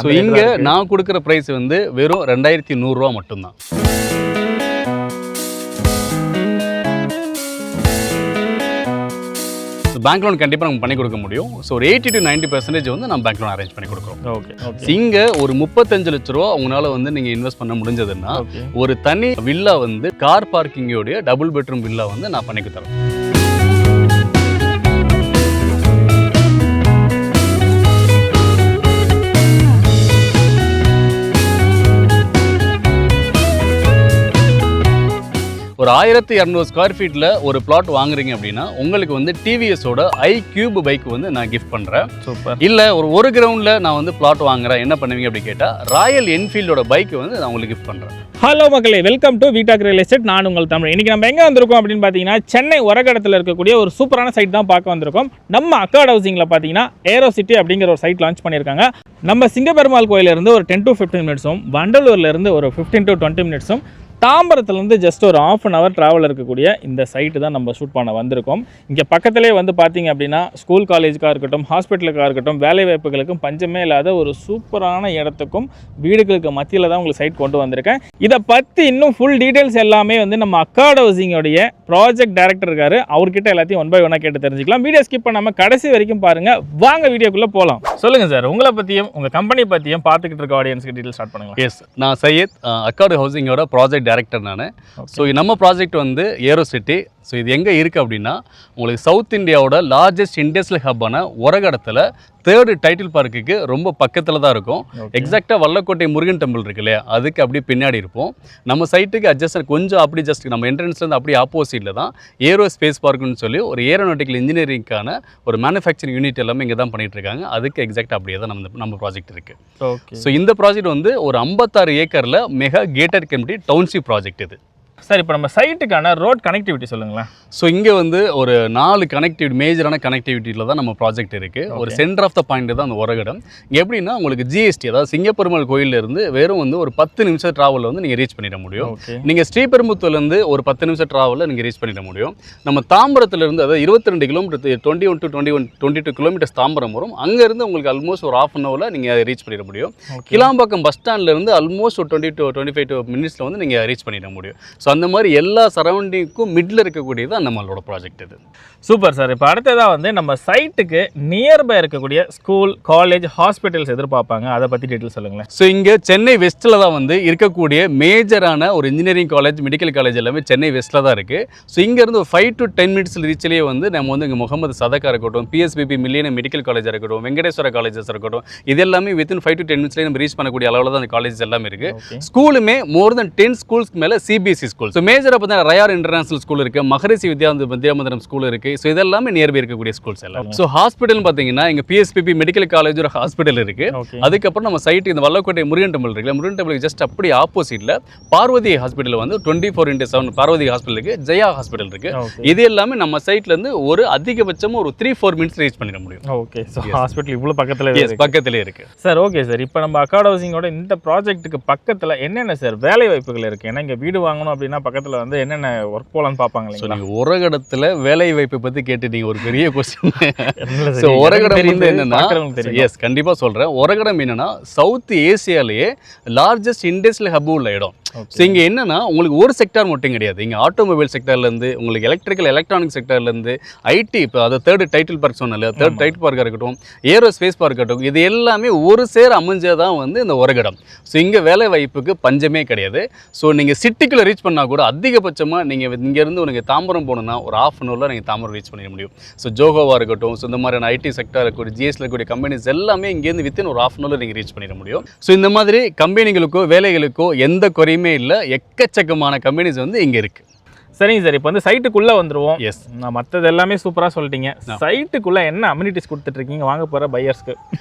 So இங்கே நான் கொடுக்குற ப்ரைஸ் வந்து வெறும் 2100 ரூபா மட்டும்தான். பேங்க் லோன் கண்டிப்பாக நம்ம பண்ணி கொடுக்க முடியும். ஸோ ஒரு 80 to 90% வந்து நம்ம பேங்க் லோன் அரேஞ்ச் பண்ணி கொடுக்குறோம். ஓகே. இங்கே ஒரு 35 லட்ச ரூபா உங்களால் வந்து நீங்கள் இன்வெஸ்ட் பண்ண முடிஞ்சதுன்னா ஒரு தனி வில்லா வந்து கார் பார்க்கிங்கோடைய டபுள் பெட்ரூம் வில்லா வந்து நான் பண்ணி தரேன். ஒரு 1200 ஸ்கொயர் ஃபீட்டில் ஒரு பிளாட் வாங்குறீங்க அப்படின்னா உங்களுக்கு வந்து டிவிஎஸோட iQube பைக் வந்து நான் கிஃப்ட் பண்ணுறேன். சூப்பர். இல்லை ஒரு கிரவுண்டில் நான் வந்து பிளாட் வாங்குறேன் என்ன பண்ணுவீங்க அப்படி கேட்டால் ராயல் என்ஃபீல்டோட பைக் வந்து நான் உங்களுக்கு கிஃப்ட் பண்ணுறேன். ஹலோ மக்களே, வெல்கம் டு வீடாக் ரியல் எஸ்டேட். நான் உங்கள் தமிழ். இன்றைக்கி நம்ம எங்கே வந்திருக்கோம் அப்படின்னு பார்த்தீங்கன்னா சென்னை ஒரகடத்தில் இருக்கக்கூடிய ஒரு சூப்பரான சைட் தான் பார்க்க வந்திருக்கோம். நம்ம அக்கார்ட் ஹவுசிங்கில் பார்த்தீங்கன்னா ஏரோ சிட்டி அப்படிங்கிற ஒரு சைட் லான்ச் பண்ணியிருக்காங்க. நம்ம சிங்கப்பெருமாள் கோயிலேருந்து ஒரு 10 to 15 மினிட்ஸும், வண்டலூர்லேருந்து ஒரு 15 to 20 மினிட்ஸும், தாம்பரத்துலேருந்து ஜஸ்ட் ஒரு 1/2 hour ட்ராவல் இருக்கக்கூடிய இந்த சைட்டு தான் நம்ம ஷூட் பண்ண வந்திருக்கோம். இங்கே பக்கத்திலே வந்து பார்த்தீங்க அப்படின்னா ஸ்கூல் காலேஜுக்காக இருக்கட்டும், ஹாஸ்பிட்டலுக்காக இருக்கட்டும், வேலை வாய்ப்புகளுக்கும் பஞ்சமே இல்லாத ஒரு சூப்பரான இடத்துக்கும் வீடுகளுக்கு மத்தியில் தான் உங்களுக்கு சைட் கொண்டு வந்திருக்கேன். இதை பற்றி இன்னும் ஃபுல் டீட்டெயில்ஸ் எல்லாமே வந்து நம்ம அக்கார்ட் ஹவுசிங்கோடைய ப்ராஜெக்ட் டைரக்டர் இருக்காரு, அவர்கிட்ட எல்லாத்தையும் 1 by 1 கேட்டு தெரிஞ்சுக்கலாம். வீடியோ ஸ்கிப் பண்ணாமல் கடைசி வரைக்கும் பாருங்கள். வாங்க வீடியோக்குள்ளே போகலாம். சொல்லுங்கள் சார், உங்களை பற்றியும் உங்கள் கம்பெனி பற்றியும் பார்த்துக்கிட்டு இருக்க ஆடியன்ஸ்க்கு டீட்டெயில் ஸ்டார்ட் பண்ணுங்கள். எஸ், நான் சையத், அக்கார்ட் ஹவுசிங்கோட ப்ராஜெக்ட் டைரக்டர் நான். ஸோ நம்ம ப்ராஜெக்ட் வந்து ஏரோ சிட்டி. ஸோ இது எங்கே இருக்குது அப்படின்னா உங்களுக்கு சவுத் இந்தியாவோட லார்ஜஸ்ட் இண்டஸ்ட்ரியல் ஹப்பான ஒரகடத்தில் 3rd டைட்டில் பார்க்குக்கு ரொம்ப பக்கத்தில் தான் இருக்கும். எக்ஸாக்டாக வல்லக்கோட்டை முருகன் டெம்பிள் இருக்கு இல்லையா, அதுக்கு அப்படியே பின்னாடி இருப்போம். நம்ம சைட்டுக்கு அட்ஜஸ்ட் கொஞ்சம் அப்படி ஜஸ்ட் நம்ம என்ட்ரன்ஸ்லேருந்து அப்படியே ஆப்போசிட்டில் தான் ஏரோ ஸ்பேஸ் பார்க்குன்னு சொல்லி ஒரு ஏரோநாட்டிக்கல் இன்ஜினியரிங்கான ஒரு மேனுஃபேக்சரிங் யூனிட் எல்லாமே இங்கே தான் பண்ணிட்டு இருக்காங்க. அதுக்கு எக்ஸாக்டாக அப்படியே தான் நம்ம ப்ராஜெக்ட் இருக்குது. ஸோ இந்த ப்ராஜெக்ட் வந்து ஒரு 56 ஏக்கரில் mega gated community township project இது. சார், இப்போ நம்ம சைட்டுக்கான ரோட் கனெக்டிவிட்டி சொல்லுங்களேன். ஸோ இங்கே வந்து ஒரு 4 கனெக்டிவிட்டி மேஜரான கனெக்டிவிட்டியில் தான் நம்ம ப்ராஜெக்ட் இருக்குது. ஒரு சென்டர் ஆஃப் த பாயிண்ட் தான் அந்த ஒரகடம். இங்கே எப்படின்னா உங்களுக்கு ஜிஎஸ்டி, அதாவது சிங்கப்பெருமாள் கோயிலேருந்து வெறும் வந்து ஒரு 10 நிமிஷம் ட்ராவலில் வந்து நீங்கள் ரீச் பண்ணிட முடியும். நீங்கள் ஸ்ரீபெரும்புத்தூர்லேருந்து ஒரு 10 நிமிஷம் ட்ராவலில் நீங்கள் ரீச் பண்ணிட முடியும். நம்ம தாம்பரத்துலேருந்து அதாவது 22 கிலோமீட்டர் 21 to 22 கிலோமீட்டர்ஸ் தாம்பரம் வரும். அங்கேருந்து உங்களுக்கு ஆல்மோஸ்ட் ஒரு 1/2 hour நீங்கள் ரீச் பண்ணிட முடியும். கிளாம்பாக்கம் பஸ் ஸ்டாண்ட்லேருந்து ஆல்மோஸ்ட் ஒரு 20 to 25 மினிட்ஸில் வந்து நீங்கள் ரீச் பண்ணிட முடியும். ஸோ அந்த மாதிரி எல்லா சரௌண்டிங்க்கும் மிடில் இருக்கக்கூடியது நம்மளோட ப்ராஜெக்ட் இது. Super sir. இப்போ அடுத்ததாக வந்து நம்ம சைட்டுக்கு நியர்பை இருக்கக்கூடிய ஸ்கூல், காலேஜ், ஹாஸ்பிட்டல்ஸ் எதிர்பார்ப்பாங்க, அதை பற்றி டீட்டெயில் சொல்லுங்களேன். ஸோ இங்கே சென்னை வெஸ்ட்டில் தான் வந்து இருக்கக்கூடிய மேஜரான ஒரு இன்ஜினியரிங் காலேஜ், மெடிக்கல் காலேஜ் எல்லாமே சென்னை வெஸ்ட்டில் தான் இருக்குது. ஸோ இங்கேருந்து ஒரு 5 to 10 மினிட்ஸ் ரீச்சிலேயே வந்து நம்ம வந்து இங்கே முகமது சதக்கா இருக்கட்டும், பிஎஸ்பிபி மில்லியன் மெடிக்கல் காலேஜாக இருக்கட்டும், வெங்கடேஸ்வர காலேஜஸ் இருக்கட்டும், இது எல்லாமே வித்தின் 5 to 10 மினிட்ஸ்லேயே நம்ம ரீச் பண்ணக்கூடிய அளவில் தான் அந்த காலேஜஸ் எல்லாமே இருக்குது. ஸ்கூலுமே மோர் தென் 10 ஸ்கூல்ஸ்க்கு மேலே சிபிஎஸ்சி ஸ்கூல். ஸோ மேஜராக பார்த்தீங்கன்னா ரயார் இன்டர்நேஷனல் ஸ்கூல் இருக்குது, மகரிஷி வித்யாமந்திரம் ஸ்கூல் இருக்குது. ஸோ இதெல்லாமே நியர்பை இருக்கக்கூடிய ஸ்கூல்ஸ் எல்லாம். ஸோ ஹாஸ்பிட்டல் பார்த்தீங்கன்னா இங்கே பிஎஸ்பிபி மெடிக்கல் காலேஜ் ஒரு ஹாஸ்பிட்டல் இருக்குது. அதுக்கப்புறம் நம்ம சைட்டு இந்த வல்லக்கோட்டை முருகன் டெம்பிள் இருக்குல்ல, முருகன் டெம்பிளுக்கு ஜஸ்ட் அப்படி ஆப்போசிட்டில் பார்வதி ஹாஸ்பிட்டல் வந்து 24/7 பார்வதி ஹாஸ்பிட்டல் இருக்குது, ஜெயா ஹாஸ்பிட்டல் இருக்குது. இது எல்லாமே நம்ம சைட்லேருந்து ஒரு அதிகபட்சமாக ஒரு 3-4 மினிட்ஸ் ரீச் பண்ணிட முடியும். ஓகே. ஸோ ஹாஸ்பிட்டல் இவ்வளோ பக்கத்திலே இருக்குது சார். ஓகே சார், இப்போ நம்ம அக்கார்ட் ஹவுசிங்கோட இந்த ப்ராஜெக்ட்டுக்கு பக்கத்தில் என்னென்ன சார் வேலை வாய்ப்புகள் இருக்குது? ஏன்னா இங்கே வீடு வாங்கணும் அப்படின்னா பக்கத்தில் வந்து என்னென்ன ஒர்க் போகலான்னு பார்ப்பாங்க இல்லைங்களா? ஒரகடத்தில் வேலை வாய்ப்பை பற்றி கேட்டுட்டீங்க, ஒரு பெரிய கொஸ்டின். ஸோ ஒரகடம் வந்து என்னன்னா, எஸ் கண்டிப்பாக சொல்கிறேன், ஒரகடம் என்னன்னா சவுத் ஏசியாலேயே லார்ஜஸ்ட் இண்டஸ்ட்ரியல் ஹப் உள்ள இடம். ஸோ இங்கே என்னன்னா உங்களுக்கு ஒரு செக்டார் மட்டும் கிடையாது. இங்கே ஆட்டோமொபைல் செக்டார்லேருந்து உங்களுக்கு எலக்ட்ரானிக் செக்டார்லேருந்து ஐடி, இப்போ அதை 3rd டைட்டில் பார்க் சொன்னால 3rd டைட்டில் பார்க்காக இருக்கட்டும், ஏரோ ஸ்பேஸ் பார்க் இருக்கட்டும், இது எல்லாமே ஒரு சேர அமைஞ்சதான் வந்து இந்த ஒரகடம். ஸோ இங்கே வேலை வாய்ப்புக்கு பஞ்சமே கிடையாது. ஸோ நீங்கள் சிட்டிக்குள்ளே ரீச் பண்ணால் கூட அதிகபட்சமாக நீங்கள் இங்கேருந்து உனக்கு தாம்பரம் போகணுன்னா ஒரு 1/2 hour நீங்கள் தாம்பரம் ரீச் பண்ணிட முடியும். ஸோ ஜோகோவாக இருக்கட்டும், ஸோ இந்த மாதிரியான ஐடி செக்டார் இருக்கக்கூடிய ஜிஎஸ்டியில் இருக்கக்கூடிய கம்பெனிஸ் எல்லாமே இங்கேருந்து வித்தின் ஒரு 1/2 hour நீங்கள் ரீச் பண்ணிட முடியும். ஸோ இந்த மாதிரி கம்பெனிகளுக்கோ வேலைகளுக்கோ எந்த குறையுமே இல்லை, எக்கச்சக்கமான கம்பெனிஸ் வந்து இங்கே இருக்குது. சரிங்க சார், இப்போ வந்து சைட்டுக்குள்ளே வந்துடுவோம். எஸ், நான் மற்றது எல்லாமே சூப்பராக சொல்லிட்டீங்க. சைட்டுக்குள்ளே என்ன அம்யூனிட்டிஸ் கொடுத்துட்ருக்கீங்க வாங்க போகிற பையர்ஸ்க்கு?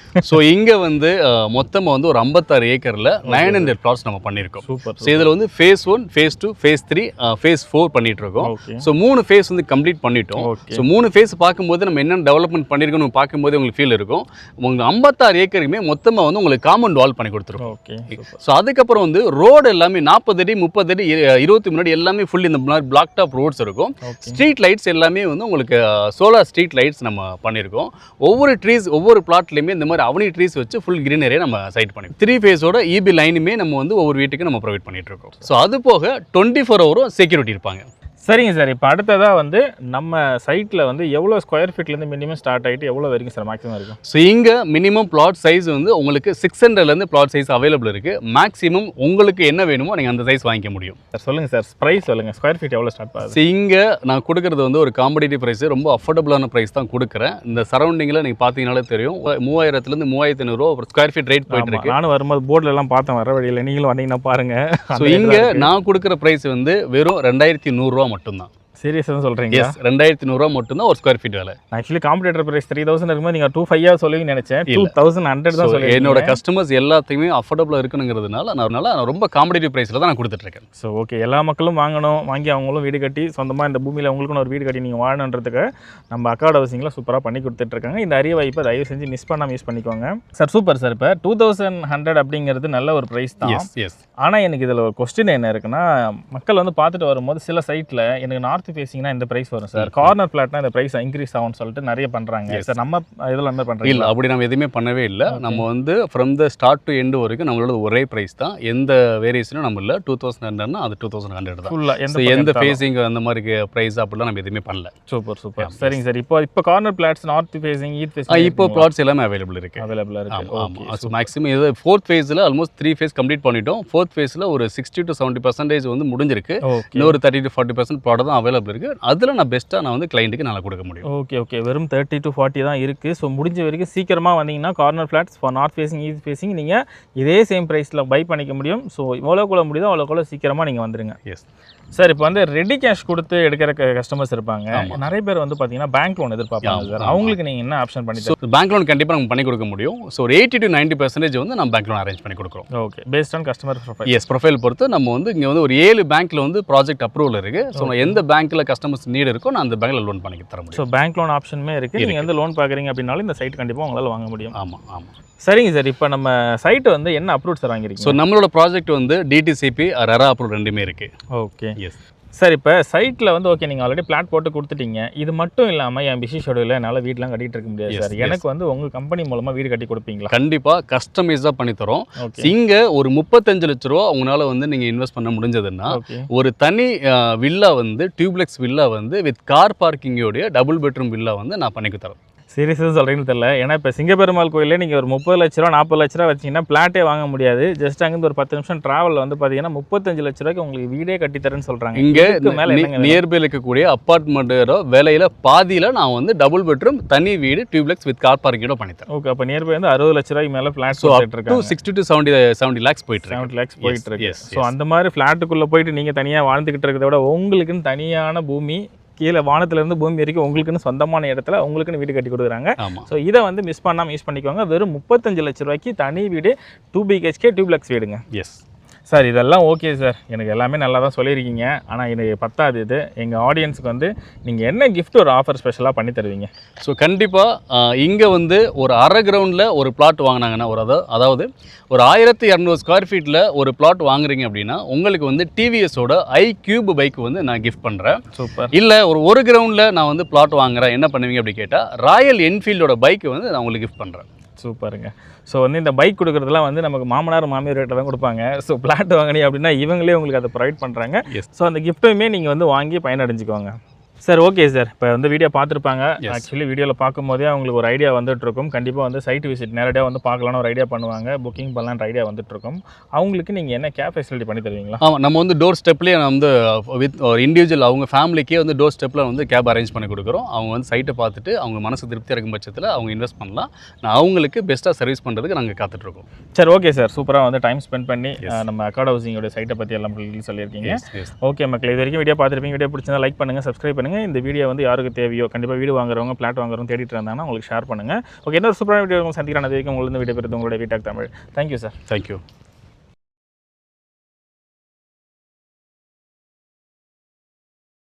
ஸோ இங்கே வந்து மொத்தமாக வந்து ஒரு 56 ஏக்கரில் 900 plots நம்ம பண்ணியிருக்கோம். சூப்பர். ஸோ இதில் வந்து phase 1, phase 2, phase 3, phase 4 பண்ணிட்டு இருக்கோம். ஸோ 3 phase வந்து கம்ப்ளீட் பண்ணிட்டோம். ஸோ 3 phase பார்க்கும்போது நம்ம என்ன டெவலப்மெண்ட் பண்ணியிருக்கோம் பார்க்கும்போது உங்களுக்கு ஃபீல் இருக்கும். உங்களுக்கு 56 ஏக்கருமே மொத்தமாக வந்து உங்களுக்கு காம்பவுண்ட் வால் பண்ணி கொடுத்துருக்கோம். ஓகே. ஸோ அதுக்கப்புறம் வந்து ரோடு எல்லாமே 40 அடி 30 அடி 23 அடி எல்லாமே ஃபுல் இந்த பிளாக் பிளாக் டாப் ரோட்ஸ் இருக்கும். ஸ்ட்ரீட் லைட்ஸ் எல்லாமே வந்து உங்களுக்கு சோலார் ஸ்ட்ரீட் லைட்ஸ் நம்ம பண்ணியிருக்கோம். ஒவ்வொரு பிளாட்லையுமே இந்த மாதிரி அவனி ட்ரீஸ் வச்சு ஃபுல் கிரீனரியை நம்ம சைட் பண்ணி 3 ஃபேஸோட EB லைனுமே நம்ம வந்து ஒவ்வொரு வீட்டுக்கு நம்ம ப்ரொவைட் பண்ணிட்டு இருக்கோம். ஸோ அது போக 24 ஹவரும் செக்யூரிட்டி இருப்பாங்க. சரிங்க சார். இப்போ அடுத்ததாக வந்து நம்ம சைட்டில் வந்து எவ்வளோ ஸ்கொயர் ஃபீட்லேருந்து மினிமம் ஸ்டார்ட் ஆகிட்டு எவ்வளோ வரைக்கும் சார் மேக்ஸிமம் இருக்கும்? ஸோ இங்கே மினிமம் பிளாட் சைஸ் வந்து உங்களுக்கு 600லேருந்து பிளாட் சைஸ் அவைலபிள் இருக்குது. மேக்ஸிமம் உங்களுக்கு என்ன வேணுமோ நீங்கள் அந்த சைஸ் வாங்கிக்க முடியும். சார் சொல்லுங்கள் சார், ப்ரைஸ் சொல்லுங்கள், ஸ்கொயர் ஃபீட் எவ்வளோ ஸ்டார்ட் ஆகுது? ஸோ இங்கே நான் கொடுக்குறது வந்து ஒரு காம்படிட்டிவ் ப்ரைஸ், ரொம்ப அஃபோர்டபுளான ப்ரைஸ் தான் கொடுக்குறேன். இந்த சரௌண்டிங்கில் நீங்கள் பார்த்தீங்கனாலே தெரியும், 3000லேருந்து 3500 ரூபா ஒரு ஸ்கொயர் ஃபீட் ரேட் போயிட்டு இருக்கு. நானும் வரும்போது போர்டிலலாம் பார்த்தேன், வர வழியில் நீங்களும் வந்தீங்கன்னா பாருங்கள். ஸோ இங்கே நான் கொடுக்குற ப்ரைஸ் வந்து வெறும் 2100 ரூபா மட்டும்தான். சீரியஸாக சொல்கிறீங்க? எஸ், 2100 ரூபா மட்டும்தான் ஒரு ஸ்கொயர் ஃபீட் வேலை. ஆக்சுவலி காம்படிட்டர் ப்ரைஸ் 3000 இருக்கும்போது நீங்கள் 2500 சொல்லுவீங்கன்னு நினச்சேன். 2100 தான் சொல்லி. என்னோட கஸ்டமர்ஸ் எல்லாத்தையுமே அஃபோர்டபுளாக இருக்குங்கிறதுனால நான் ரொம்ப காம்படிட்டிவ் ப்ரைஸில் தான் நான் கொடுத்துட்ருக்கேன். ஸோ ஓகே, எல்லா மக்களும் வாங்கணும், வாங்கி அவங்களும் வீடு கட்டி சொந்தமாக இந்த பூமியில் உங்களுக்குன்னு ஒரு வீடு கட்டி நீங்கள் வாழணுன்றதுக்கு நம்ம அக்கார்ட் ஹவுசிங்கில் சூப்பராக பண்ணி கொடுத்துட்ருக்காங்க. இந்த அரிய வாய்ப்பை தயவு செஞ்சு மிஸ் பண்ணாமல் யூஸ் பண்ணிக்கோங்க சார். Super sir. இப்போ 2100 அப்படிங்கிறது நல்ல ஒரு ப்ரைஸ் தான். எஸ். ஆனால் எனக்கு இதில் ஒரு கொஸ்டின் என்ன இருக்குன்னா, மக்கள் வந்து பார்த்துட்டு வரும்போது சில சைட்டில் எனக்கு நார்த் ஃபேஸிங்னா இந்த ப்ரைஸ் வரும் சார், கார்னர் ஃபிளாட்னா இந்த ப்ரைஸ் இன்க்ரீஸ் ஆகும்னு சொல்லிட்டு நிறைய பண்ணுறாங்க சார். நம்ம இதில் என்ன பண்ணுறோம்? இல்லை, அப்படி நம்ம எதுவுமே பண்ணவே இல்லை. நம்ம வந்து from the start to end வரைக்கும் நம்மளோட ஒரே ப்ரைஸ் தான். எந்த வேரியேஷனும் நம்ம இல்லை. 2100னா அது 2100 தான் ஃபுல்லாக. எந்த ஃபேஸிங் அந்த மாதிரி ப்ரைஸ் அப்படிலாம் நம்ம எதுவுமே பண்ணல. Super super. சரிங்க சார். இப்போ corner flats north facing, east facing, இப்போ பிளாட்ஸ் எல்லாமே அவைலபிள் இருக்கு. மேக்ஸிமம் இது 4th ஃபேஸில் ஆல்மோஸ்ட் 3 ஃபேஸ் கம்ப்ளீட் பண்ணிட்டோம். 4th ஃபேஸில் ஒரு 60 to 70% வந்து முடிஞ்சிருக்கு. இன்னொரு 30 to 40% ப்ராடக்ட் தான் அவைலபிள் இருக்குது. அதில் நான் பெஸ்ட்டாக நான் வந்து கிளைண்ட்டுக்கு நல்லா கொடுக்க முடியும். ஓகே, வெறும் 30 to 40 தான் இருக்குது. ஸோ முடிஞ்ச வரைக்கும் சீக்கிரமாக வந்தீங்கன்னா corner flats for north facing, east facing நீங்கள் இதே சேம் ப்ரைஸில் பை பண்ணிக்க முடியும். ஸோ எவ்வளோக்குள்ள முடியுதோ அவ்வளோக்குள்ள சீக்கிரமாக நீங்கள் வந்துடுங்க. Yes sir. இப்போ வந்து ரெடி கேஷ் கொடுத்து எடுக்கிற கஸ்டமர்ஸ் இருப்பாங்க. நிறைய பேர் வந்து பார்த்தீங்கன்னா பேங்க் லோன் எதிர்பார்ப்பாங்க சார். அவங்களுக்கு நீங்கள் என்ன ஆப்ஷன் பண்ணி தருவீங்க? பேங்க் லோன் கண்டிப்பாக நம்ம பண்ணி கொடுக்க முடியும். ஸோ ஒரு 80 to 90% வந்து நம்ம பேங்க் லோன் அரேஞ்ச் பண்ணி கொடுக்குறோம். Okay, based on customer profile. Yes, profile பொறுத்து நம்ம வந்து இங்கே வந்து ஒரு 7 பேங்க்கில் வந்து ப்ராஜெக்ட் அப்ரூவல் இருக்குது. ஸோ எந்த பேங்க்கில் கஸ்டமர்ஸ் நீட் இருக்கோ நான் அந்த பேங்க்கில் லோன் பண்ணி தர முடியும். ஸோ பேங்க் லோன் ஆப்ஷனுமே இருக்குது. நீங்கள் வந்து லோன் பார்க்குறீங்க அப்படின்னாலும் இந்த சைட் கண்டிப்பாக உங்களால் வாங்க முடியும். ஆமாம். சரிங்க சார். இப்போ நம்ம சைட்டு வந்து என்ன அப்ரூவ் சார் வாங்கிருக்கீங்க? ஸோ நம்மளோட ப்ராஜெக்ட் வந்து DTCP ரெரா அப்ரூவ் ரெண்டுமே இருக்குது. ஓகே. Yes sir. இப்போ சைட்டில் வந்து ஓகே, நீங்கள் ஆல்ரெடி பிளாட் போட்டு கொடுத்துட்டீங்க. இது மட்டும் இல்லாமல் என் பிஸி ஷெடியூலில் என்னால் வீட்டெலாம் கட்டிகிட்டு இருக்க முடியாது சார். எனக்கு வந்து உங்கள் கம்பெனி மூலமாக வீடு கட்டி கொடுப்பீங்களா? கண்டிப்பாக கஸ்டமைஸாக பண்ணித்தரோம். இங்கே ஒரு 35 லட்ச ரூபா உங்களால் வந்து நீங்கள் இன்வெஸ்ட் பண்ண முடிஞ்சதுன்னா ஒரு தனி வில்லா வந்து டியூப்ளெக்ஸ் வில்லா வந்து வித் கார் பார்க்கிங்கோடைய டபுள் பெட்ரூம் வில்லா வந்து நான் பண்ணி தரேன். சீரியஸாக சொல்கிறீங்கன்னு தெரியல. ஏன்னா இப்போ சிங்கப்பெருமாள் கோயிலே நீங்கள் ஒரு 30 லட்ச ரூபா 40 லட்ச ரூபா வச்சிங்கன்னா பிளாட்டே வாங்க முடியாது. ஜஸ்ட் அங்கேருந்து ஒரு 10 நிமிஷம் ட்ராவலில் வந்து பார்த்தீங்கன்னா 35 லட்ச ரூபாய்க்கு உங்களுக்கு வீடே கட்டித்தரேன்னு சொல்கிறாங்க. இங்கே நியர்பையில் இருக்கக்கூடிய அப்பார்ட்மெண்ட்டோட விலையில் பாதியில் நான் வந்து டபுள் பெட்ரூம் தனி வீடு டியூப்ளெக்ஸ் வித் கார் பார்க்கிங்கோட பண்ணித்தரேன். ஓகே, அப்போ நியர்பை வந்து 60 லட்ச ரூபாய்க்கு மேலே ஃப்ளாட் போயிட்டு 60 to 70 லேக்ஸ் போயிட்டு 70 லேக்ஸ் போயிட்டு இருக்கு. ஸோ அந்த மாதிரி ஃப்ளாட்டுக்குள்ளே போயிட்டு நீங்கள் தனியாக வாழ்ந்துக்கிட்டு இருக்கிறத விட உங்களுக்குன்னு தனியான பூமி கீழே வானத்திலேருந்து பூமி வரைக்கும் உங்களுக்குன்னு சொந்தமான இடத்துல உங்களுக்குன்னு வீடு கட்டி கொடுக்குறாங்க. ஸோ இதை வந்து மிஸ் பண்ணாமல் யூஸ் பண்ணிக்கோங்க. வெறும் 35 லட்ச ரூபாய்க்கு தனி வீடு 2 BHK டியூப்ளெக்ஸ் வீடுங்க. Yes sir. இதெல்லாம் ஓகே சார், எனக்கு எல்லாமே நல்லா தான் சொல்லியிருக்கீங்க. ஆனால் இது பத்தாது. இது எங்கள் ஆடியன்ஸுக்கு வந்து நீங்கள் என்ன கிஃப்ட் ஒரு ஆஃபர் ஸ்பெஷலாக பண்ணி தருவீங்க? ஸோ கண்டிப்பாக இங்கே வந்து ஒரு அரை கிரவுண்டில் ஒரு பிளாட் வாங்கினாங்கன்னா அதாவது ஒரு 1200 ஸ்கொயர் ஃபீட்டில் ஒரு பிளாட் வாங்குறீங்க அப்படின்னா உங்களுக்கு வந்து டிவிஎஸோட iQube பைக் வந்து நான் கிஃப்ட் பண்ணுறேன். சூப்பர். இல்லை ஒரு கிரவுண்டில் நான் வந்து பிளாட் வாங்குறேன், என்ன பண்ணுவீங்க அப்படி கேட்டால் ராயல் என்ஃபீல்டோட பைக்கு வந்து நான் உங்களுக்கு கிஃப்ட் பண்ணுறேன். சூப்பருங்க. ஸோ வந்து இந்த பைக் கொடுக்குறதுலாம் வந்து நமக்கு மாமனார் மாமியார் ரேட்டை தான் கொடுப்பாங்க. ஸோ பிளாட் வாங்கினீங்க அப்படின்னா இவங்களே உங்களுக்கு அதை ப்ரொவைட் பண்ணுறாங்க. ஸோ அந்த கிஃப்ட்டுமே நீங்கள் வந்து வாங்கி பயனடைஞ்சிக்கோங்க. Sir okay sir. இப்போ வந்து வீடியோ பார்த்துருப்பாங்க. ஆக்சுவலி வீடியோவில் பார்க்கும்போதே அவங்களுக்கு ஒரு ஐடியா வந்துட்டுருக்கும். கண்டிப்பாக வந்து சைட் விசிட் நேரடியாக வந்து பார்க்கலான்னு ஒரு ஐடியா பண்ணுவாங்க. புக்கிங் பண்ணலான்ற ஐடியா வந்துட்டுருக்கும். அவங்களுக்கு நீங்கள் என்ன கேப் ஃபெசிலிட்டி பண்ணி தருவீங்களா? ஆமாம், நம்ம வந்து டோர் ஸ்டெப்லேயே நம்ம வந்து வித் ஒரு இண்டிவிஜுவல் அவங்க ஃபேமிலிக்கே வந்து டோர் ஸ்டெப்பில் வந்து கேப் அரேஞ்ச் பண்ணி கொடுக்குறோம். அவங்க வந்து சைட்டை பார்த்துட்டு அவங்க மனசு திருப்தியாக இருக்கும் பட்சத்தில் அவங்க இன்வெஸ்ட் பண்ணலாம். நான் அவங்களுக்கு பெஸ்ட்டாக சர்வீஸ் பண்ணுறதுக்கு நாங்கள் காத்துட்ருக்கோம். சரி ஓகே சார். சூப்பராக வந்து டைம் ஸ்பெண்ட் பண்ணி நம்ம அக்கார்ட் ஹவுசிங்கோட சைட்டை பற்றி எல்லாம் சொல்லியிருக்கீங்க. ஓகே மக்கள், இது வரைக்கும் வீடியோ பார்த்துருப்பீங்க. வீடியோ பிடிச்சிருந்தா லைக் பண்ணுங்கள், சப்ஸ்கிரைப் பண்ணுங்கள். இந்த வீடியோ வந்து யாருக்கு தேவையோ கண்டிப்பாக வீடு வாங்குறவங்க பிளாட் வாங்குறவங்க தேடிட்டு இருந்தாங்கன்னா உங்களுக்கு ஷேர் பண்ணுங்கள். ஓகே, இன்னொரு சூப்பரான வீடியோ சந்திக்கிறேன். அது வரைக்கும் உங்களுக்கு வீடியோ பெறுது உங்களுடைய வீட்டாக் தமிழ். Thank you sir. தேங்க்யூ.